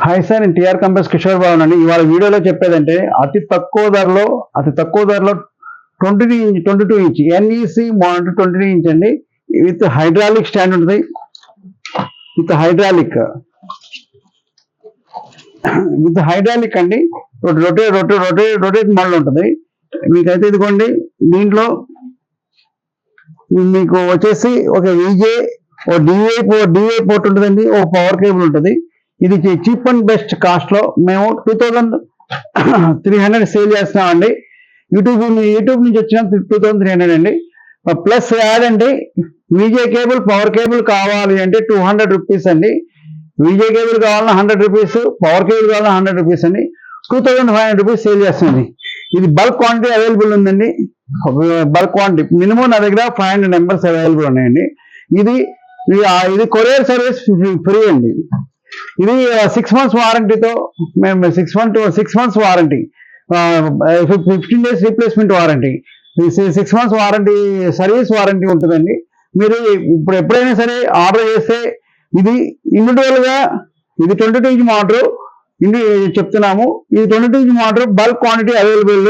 Hi sir, నేను TR companies Kishore Babu అండి. ఇవాళ వీడియోలో చెప్పేదంటే అతి తక్కువ ధరలో 22 ఇంచ్ ఎన్ఈసి మానిటర్ 22 ఇంచ్ అండి. విత్ హైడ్రాలిక్ స్టాండ్ ఉంటుంది. విత్ హైడ్రాలిక్ అండి. రొటేట్ మోడల్ ఉంటుంది. మీకైతే ఇదిగోండి, దీంట్లో మీకు వచ్చేసి ఒక విజే, ఓ డిఏ పోర్ట్ ఉంటుందండి, ఓ పవర్ కేబుల్ ఉంటుంది. ఇది చీప్ అండ్ బెస్ట్ కాస్ట్ లో మేము 2300 సేల్ చేస్తున్నామండి. యూట్యూబ్ నుంచి వచ్చిన 2300 అండి. ప్లస్ యాడ్ అండి, విజే కేబుల్ పవర్ కేబుల్ కావాలి అంటే 200 రూపీస్ అండి. విజే కేబుల్ కావాలన్నా 100 రూపీస్, పవర్ కేబుల్ కావాలన్నా 100 రూపీస్ అండి. 2500 రూపీస్ సేల్ చేస్తుంది. ఇది బల్క్ క్వాంటిటీ అవైలబుల్ ఉందండి. బల్క్ క్వాంటిటీ మినిమం నా దగ్గర 500 నెంబర్స్ అవైలబుల్ ఉన్నాయండి. ఇది కొరియర్ సర్వీస్ ఫ్రీ అండి. ఇది 6 months వారంటీతో మేము 6 months warranty, 15 days replacement warranty, 6 months warranty, service warranty ఉంటుందండి. మీరు ఇప్పుడు ఎప్పుడైనా సరే ఆర్డర్ చేస్తే ఇది ఇండివిజువల్ గా, ఇది 22 ఇంచ్ మోటార్ చెప్తున్నాము. ఇది 22 inch motor bulk quantity available.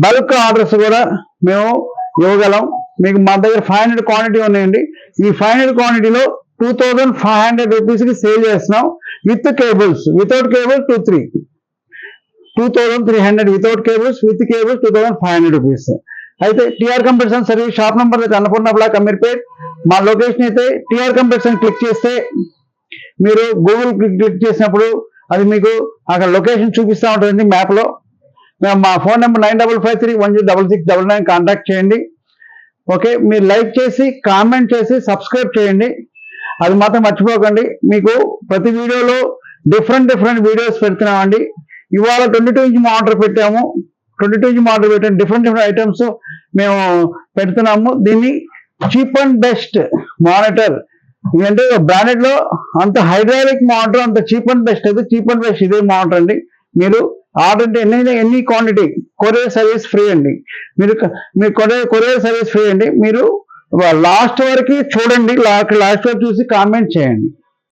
Bulk orders కూడా మేము ఇవ్వగలం. మీకు మా దగ్గర 500 క్వాంటిటీ ఉన్నాయండి. ఈ 500 క్వాంటిటీలో 2500 రూపీస్ కి సేల్ చేస్తున్నాం. With cables, without cables 2300, without cables, with cables 2500 rupees. అయితే TR computers service shop number అయితే అన్నపూర్ణ బ్లాక్, అమీర్పేట్. మా లొకేషన్ అయితే టిఆర్ కంప్యూటర్స్ క్లిక్ చేస్తే, మీరు గూగుల్ క్లిక్ చేసినప్పుడు అది మీకు అక్కడ లొకేషన్ చూపిస్తూ ఉంటుందండి మ్యాప్ లో. మా ఫోన్ నెంబర్ 9553106699 కాంటాక్ట్ చేయండి. ఓకే, మీరు లైక్ చేసి, కామెంట్ చేసి, సబ్స్క్రైబ్ చేయండి. అది మాత్రం మర్చిపోకండి. మీకు ప్రతి వీడియోలో డిఫరెంట్ వీడియోస్ పెడుతున్నామండి. ఇవాళ 22 ఇంచ్ మోటార్ పెట్టాము. డిఫరెంట్ ఐటమ్స్ మేము పెడుతున్నాము. దీన్ని చీప్ అండ్ బెస్ట్ మానిటర్. ఎందుకంటే బ్రాండెడ్ లో అంత హైడ్రాలిక్ మోటార్, అంత చీప్ అండ్ బెస్ట్ అయితే చీప్ అండ్ బెస్ట్ ఇదే మోటార్ అండి. మీరు ఆర్డర్ అంటే ఎన్ని క్వాంటిటీ, కొరియర్ సర్వీస్ ఫ్రీ అండి. మీరు కొరియర్ సర్వీస్ ఫ్రీ అండి. మీరు లాస్ట్ వరకు చూడండి, లాస్ట్ వరకు చూసి కామెంట్ చేయండి.